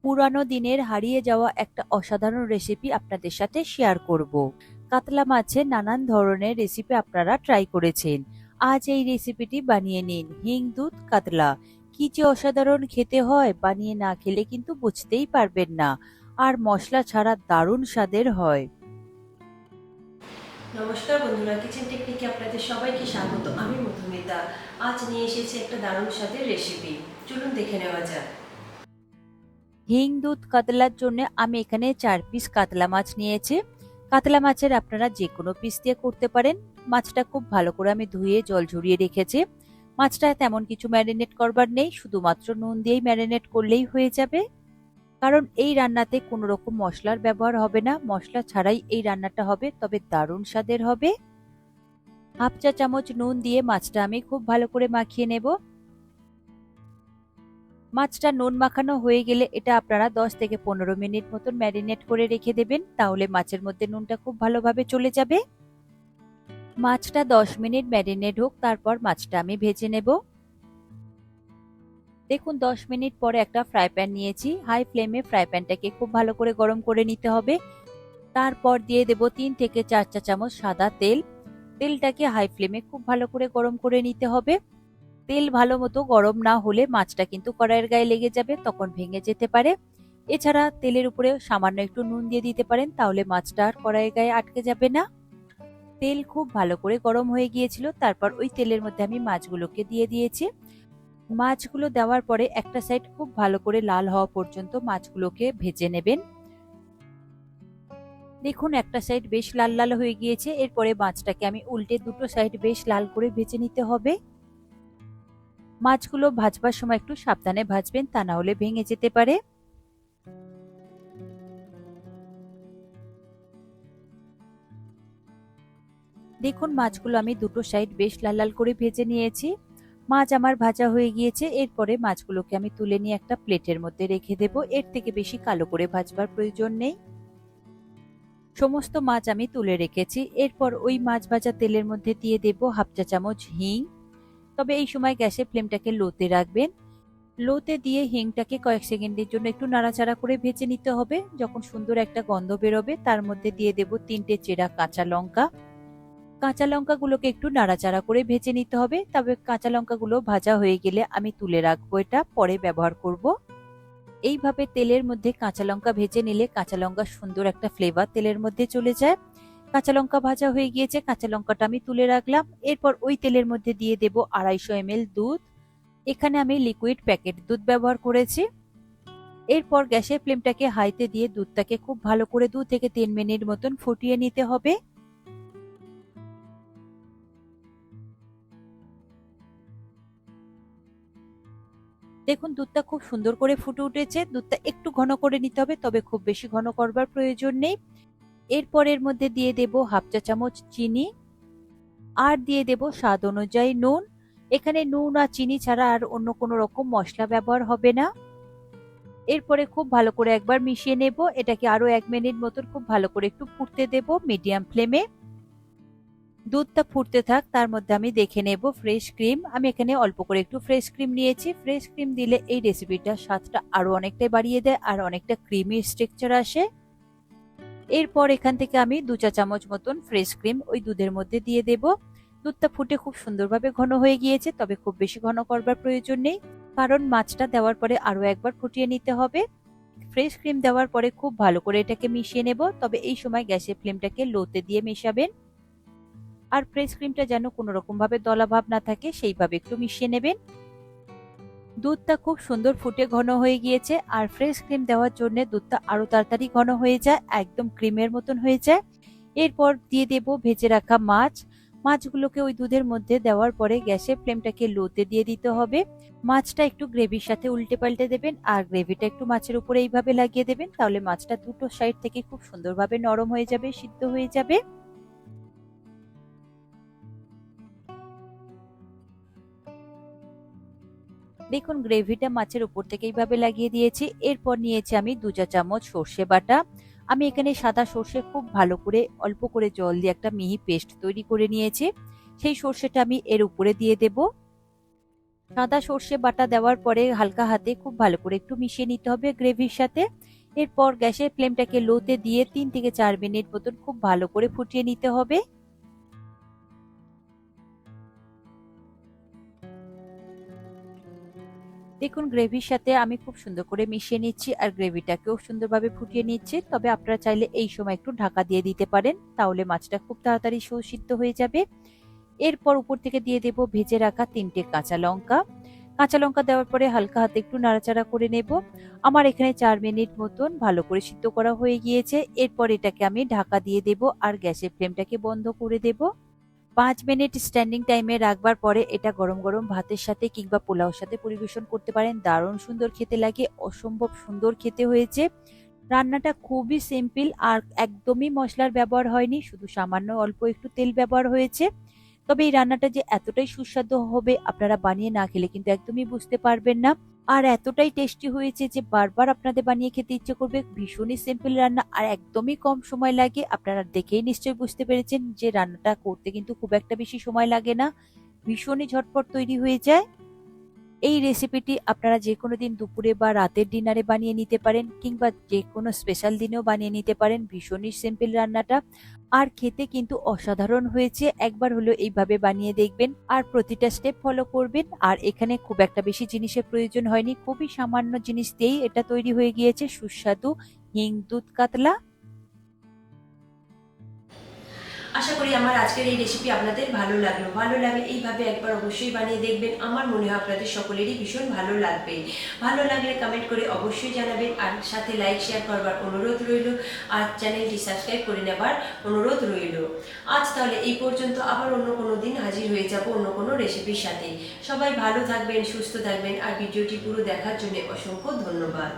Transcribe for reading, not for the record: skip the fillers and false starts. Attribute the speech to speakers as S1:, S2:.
S1: পুরানো দিনের হারিয়ে যাওয়া একটা অসাধারণ রেসিপি আপনাদের সাথে শেয়ার করব। কাতলা মাছের নানান ধরনের রেসিপি আপনারা ট্রাই করেছেন। আজ এই রেসিপিটি বানিয়ে নিন, হিং দুধ কাতলা। কি যে অসাধারণ খেতে হয়, বানিয়ে না খেলে কিন্তু বুঝতেই পারবেন না। আর মশলা ছাড়া দারুণ স্বাদের হয়।
S2: নমস্কার বন্ধুরা, কিচেন টেকনিকে আপনাদের সবাইকে স্বাগত। আমি মধুমিতা। আজ নিয়ে এসেছি একটা দারুণ স্বাদের রেসিপি। চলুন দেখে নেওয়া যাক।
S1: হিং দুধ কাতলার জন্য আমি এখানে 4 পিস কাতলা মাছ নিয়েছি। কাতলা মাছের আপনারা যে কোনো পিস দিয়ে করতে পারেন। মাছটা খুব ভালো করে আমি ধুয়ে জল ঝরিয়ে রেখেছি। মাছটা তেমন কিছু ম্যারিনেট করবার নেই, শুধুমাত্র নুন দিয়েই ম্যারিনেট করলেই হয়ে যাবে। কারণ এই রান্নাতে কোনো রকম মশলার ব্যবহার হবে না, মশলা ছাড়াই এই রান্নাটা হবে, তবে দারুণ স্বাদের হবে। হাফ চা চামচ নুন দিয়ে মাছটা আমি খুব ভালো করে মাখিয়ে নেব। মাছটা নুন মাখানো হয়ে গেলে এটা আপনারা 10 থেকে 15 মিনিট মতন ম্যারিনেট করে রেখে দেবেন, তাহলে মাছের মধ্যে নুনটা খুব ভালোভাবে চলে যাবে। মাছটা 10 মিনিট ম্যারিনেট হোক, তারপর মাছটা আমি ভেজে নেব। দেখুন 10 মিনিট পরে একটা ফ্রাই প্যান নিয়েছি। হাই ফ্লেমে ফ্রাই প্যানটাকে খুব ভালো করে গরম করে নিতে হবে। তারপর দিয়ে দেব 3 থেকে 4 চা চামচ সাদা তেল। তেলটাকে হাই ফ্লেমে খুব ভালো করে গরম করে নিতে হবে। তেল ভালো মতো গরম না হলে মাছটা কিন্তু কড়াইয়ের গায়ে লেগে যাবে, তখন ভেঙে যেতে পারে। এছাড়া তেলের উপরে সামান্য একটু নুন দিয়ে দিতে পারেন, তাহলে মাছটা আর কড়াইয়ের গায়ে আটকে যাবে না। তেল খুব ভালো করে গরম হয়ে গিয়েছিল, তারপর ওই তেলের মধ্যে আমি মাছগুলোকে দিয়ে দিয়েছি। মাছগুলো দেওয়ার পরে একটা সাইড খুব ভালো করে লাল হওয়া পর্যন্ত মাছগুলোকে ভেজে নেবেন। দেখুন একটা সাইড বেশ লাল লাল হয়ে গিয়েছে। এরপরে মাছটাকে আমি উল্টে দুটো সাইড বেশ লাল করে ভেজে নিতে হবে। মাছগুলো ভাজবার সময় একটু সাবধানে ভাজবেন, তা না হলে ভেঙে যেতে পারে। দেখুন মাছগুলো আমি দুটো সাইড বেশ লাল লাল করে ভেজে নিয়েছি। মাছ আমার ভাজা হয়ে গিয়েছে। এরপরে মাছগুলোকে আমি তুলে নিয়ে একটা প্লেটের মধ্যে রেখে দেব। এর থেকে বেশি কালো করে ভাজবার প্রয়োজন নেই। সমস্ত মাছ আমি তুলে রেখেছি। এরপর ওই মাছ ভাজা তেলের মধ্যে দিয়ে দেব হাফ চা চামচ হিং। তবে এই সময় গ্যাসের ফ্লেমটাকে লোতে রাখবেন। লোতে দিয়ে হিংটাকে কয়েক সেকেন্ডের জন্য একটু নাড়াচাড়া করে ভেজে নিতে হবে। যখন সুন্দর একটা গন্ধ বেরোবে, তার মধ্যে দিয়ে দেব 3টে চেরা কাঁচা লঙ্কা। কাঁচা লঙ্কাগুলোকে একটু নাড়াচাড়া করে ভেজে নিতে হবে। তবে কাঁচা লঙ্কাগুলো ভাজা হয়ে গেলে আমি তুলে রাখবো, এটা পরে ব্যবহার করব। এইভাবে তেলের মধ্যে কাঁচা লঙ্কা ভেজে নিলে কাঁচা লঙ্কার সুন্দর একটা ফ্লেভার তেলের মধ্যে চলে যায়। কাঁচা লঙ্কা ভাজা হয়ে গিয়েছে, কাঁচা লঙ্কাটা আমি তুলে রাখলাম। এরপর ওই তেলের মধ্যে দিয়ে দেব 250 ml দুধ। এখানে আমি লিকুইড প্যাকেট দুধ ব্যবহার করেছি। এরপর গ্যাসের ফ্লেমটাকে হাইতে দিয়ে দুধটাকে খুব ভালো করে 2 থেকে 3 মিনিট মতন ফুটিয়ে নিতে হবে। দেখুন দুধটা খুব সুন্দর করে ফুটে উঠেছে। দুধটা একটু ঘন করে নিতে হবে, তবে খুব বেশি ঘন করবার প্রয়োজন নেই। এরপর এর মধ্যে দিয়ে দেব হাফ চা চামচ চিনি, আর দিয়ে দেব স্বাদ অনুযায়ী নুন। এখানে নুন আর চিনি ছাড়া আর অন্য কোনো রকম মশলা ব্যবহার হবে না। এরপরে খুব ভালো করে একবার মিশিয়ে নেব। এটাকে আরো 1 মিনিট মতন খুব ভালো করে একটু ফুটতে দেব মিডিয়াম ফ্লেমে। দুধটা ফুটতে থাক, তার মধ্যে আমি দেখে নেব ফ্রেশ ক্রিম। আমি এখানে অল্প করে একটু ফ্রেশ ক্রিম নিয়েছি। ফ্রেশ ক্রিম দিলে এই রেসিপিটার স্বাদটা আরো অনেকটাই বাড়িয়ে দেয় আর অনেকটা ক্রিমি স্ট্রাকচার আসে। এরপর এখান থেকে আমি 2 চা চামচ মতন ফ্রেশ ক্রিম ওই দুধের মধ্যে দিয়ে দেব। দুধটা ফুটে খুব সুন্দরভাবে ঘন হয়ে গিয়েছে, তবে খুব বেশি ঘন করবার প্রয়োজন নেই, কারণ মাছটা দেওয়ার পরে আরো একবার ফুটিয়ে নিতে হবে। ফ্রেশ ক্রিম দেওয়ার পরে খুব ভালো করে এটাকে মিশিয়ে নেব, তবে এই সময় গ্যাসের ফ্লেমটাকে লোতে দিয়ে মেশাবেন। আর ফ্রেশ ক্রিমটা যেন কোনো রকম ভাবে দলা ভাব না থাকে, সেইভাবে একটু মিশিয়ে নেবেন। দুধটা খুব সুন্দর ফুটে ঘন হয়ে গিয়েছে, আর ফ্রেশ ক্রিম দেওয়ার জন্য দুধটা আরো তাড়াতাড়ি ঘন হয়ে যায়, একদম ক্রিমের মতন হয়ে যায়। এরপর দিয়ে দেব ভেজে রাখা মাছ। মাছগুলোকে ওই দুধের মধ্যে দেওয়ার পরে গ্যাসের ফ্লেমটাকে লোতে দিয়ে দিতে হবে। মাছটা একটু গ্রেভির সাথে উল্টে পাল্টে দেবেন, আর গ্রেভিটা একটু মাছের উপরে এইভাবে লাগিয়ে দেবেন, তাহলে মাছটা দুটো সাইড থেকে খুব সুন্দরভাবে নরম হয়ে যাবে, সিদ্ধ হয়ে যাবে। দেখুন গ্রেভিটা মাছের উপর থেকে এইভাবে লাগিয়ে দিয়েছি। এরপর নিয়েছি আমি 2 চা চামচ সর্ষে বাটা। আমি এখানে সাদা সর্ষে খুব ভালো করে অল্প করে জল দিয়ে একটা মিহি পেস্ট তৈরি করে নিয়েছি। সেই সর্ষেটা আমি এর উপরে দিয়ে দেব। সাদা সর্ষে বাটা দেওয়ার পরে হালকা হাতে খুব ভালো করে একটু মিশিয়ে নিতে হবে গ্রেভির সাথে। এরপর গ্যাসের ফ্লেমটাকে লোতে দিয়ে 3 থেকে 4 মিনিট মতন খুব ভালো করে ফুটিয়ে নিতে হবে। দেখুন গ্রেভির সাথে আমি খুব সুন্দর করে মিশিয়ে নিচ্ছি আর গ্রেভিটাকেও সুন্দরভাবে ফুটিয়ে নিচ্ছি। তবে আপনারা চাইলে এই সময় একটু ঢাকা দিয়ে দিতে পারেন, তাহলে মাছটা খুব তাড়াতাড়ি সুসিদ্ধ হয়ে যাবে। এরপর উপর থেকে দিয়ে দেব ভেজে রাখা 3টে কাঁচা লঙ্কা। কাঁচা লঙ্কা দেওয়ার পরে হালকা হাতে একটু নাড়াচাড়া করে নেব। আমার এখানে 4 মিনিট মতন ভালো করে সিদ্ধ করা হয়ে গিয়েছে। এরপর এটাকে আমি ঢাকা দিয়ে দেব আর গ্যাসের ফ্লেমটাকে বন্ধ করে দেব। 5 মিনিট স্ট্যান্ডিং টাইমে রাখবার পরে এটা গরম গরম ভাতের সাথে কিংবা পোলাওর সাথে পরিবেশন করতে পারেন। দারুণ সুন্দর খেতে লাগে, অসম্ভব সুন্দর খেতে হয়েছে। রান্নাটা খুবই সিম্পল আর একদমই মশলার ব্যবহার হয়নি, শুধু সামান্য অল্প একটু তেল ব্যবহার হয়েছে। তবে এই রান্নাটা যে এতটাই সুস্বাদু হবে আপনারা বানিয়ে না খেলে কিন্তু একদমই বুঝতে পারবেন না। আর এতটাই টেস্টি হয়েছে যে বারবার আপনাদের বানিয়ে খেতে ইচ্ছে করবে। ভীষণই সিম্পল রান্না আর একদমই কম সময় লাগে। আপনারা দেখেই নিশ্চয়ই বুঝতে পেরেছেন যে রান্নাটা করতে কিন্তু খুব একটা বেশি সময় লাগে না, ভীষণই ঝটপট তৈরি হয়ে যায়। এই রেসিপিটি আপনারা যে কোনো দিন দুপুরে বা রাতের ডিনারে বানিয়ে নিতে পারেন কিংবা যে কোনো স্পেশাল দিনেও বানিয়ে নিতে পারেন। ভীষণই সিম্পল রান্নাটা আর খেতে কিন্তু অসাধারণ হয়েছে। একবার হলো এইভাবে বানিয়ে দেখবেন আর প্রতিটা স্টেপ ফলো করবেন। আর এখানে খুব একটা বেশি জিনিসের প্রয়োজন হয়নি, খুবই সামান্য জিনিস দিয়েই এটা তৈরি হয়ে গিয়েছে সুস্বাদু হিং দুধ কাতলা।
S2: আশা করি আমার আজকের এই রেসিপি আপনাদের ভালো লাগলো। ভালো লাগলে এইভাবে একবার অবশ্যই বানিয়ে দেখবেন। আমার মনে হয় আপনাদের সকলেরই ভীষণ ভালো লাগবে। ভালো লাগলে কমেন্ট করে অবশ্যই জানাবেন আর সাথে লাইক শেয়ার করবার অনুরোধ রইল আর চ্যানেলটি সাবস্ক্রাইব করে নেবার অনুরোধ রইল। আজ তাহলে এই পর্যন্ত, আবার অন্য কোনো দিন হাজির হয়ে যাব অন্য কোনো রেসিপির সাথে। সবাই ভালো থাকবেন, সুস্থ থাকবেন আর ভিডিওটি পুরো দেখার জন্য অসংখ্য ধন্যবাদ।